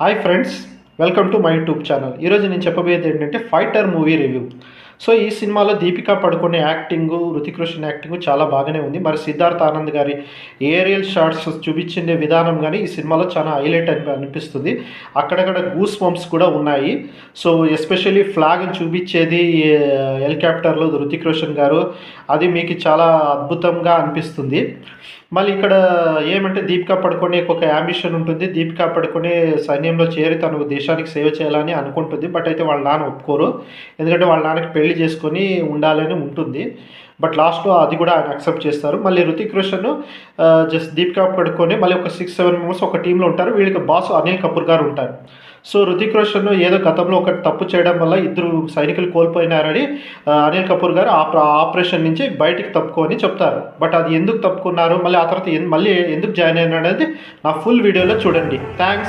Hi friends, welcome to my YouTube channel. ఈరోజు నేను చెప్పబోయేది ఏంటంటే ఫైటర్ మూవీ రివ్యూ. సో ఈ సినిమాలో దీపికా పడుకునే యాక్టింగు, హృతిక్ రోషన్ యాక్టింగు చాలా బాగానే ఉంది. మరి సిద్ధార్థ్ ఆనంద్ గారి ఏరియల్ షాట్స్ చూపించే విధానం కానీ ఈ సినిమాలో చాలా హైలైట్ అనిపిస్తుంది. అక్కడక్కడ గూస్ బంప్స్ కూడా ఉన్నాయి. సో ఎస్పెషల్లీ ఫ్లాగ్ని చూపించేది హెలికాప్టర్లో హృతిక్ రోషన్ గారు, అది మీకు చాలా అద్భుతంగా అనిపిస్తుంది. మళ్ళీ ఇక్కడ ఏమంటే దీపికా పడుకునే ఒక యాంబిషన్ ఉంటుంది. దీపికా పడుకునే సైన్యంలో చేరి తను దేశానికి సేవ చేయాలని అనుకుంటుంది. బట్ అయితే వాళ్ళ నాన్న ఒప్పుకోరు. ఎందుకంటే వాళ్ళ నాన్నకి పెళ్లి చేసుకొని ఉండాలని ఉంటుంది. బట్ లాస్ట్లో అది కూడా ఆయన యాక్సెప్ట్ చేస్తారు. మళ్ళీ హృతిక్ రోషన్ జస్ట్ దీపికా పడుకొని మళ్ళీ ఒక 6-7 మెంబర్స్ ఒక టీంలో ఉంటారు. వీళ్ళకి బాస్ అనిల్ కపూర్ గారు ఉంటారు. సో హృతిక్ రోషన్ ఏదో గతంలో ఒక తప్పు చేయడం వల్ల ఇద్దరు సైనికులు కోల్పోయినారని అనిల్ కపూర్ గారు ఆపరేషన్ నుంచి బయటికి తప్పుకొని చెప్తారు. బట్ అది ఎందుకు తప్పుకున్నారు, మళ్ళీ ఆ తర్వాత మళ్ళీ ఎందుకు జాయిన్ అయినారు అనేది నా ఫుల్ వీడియోలో చూడండి. థ్యాంక్స్.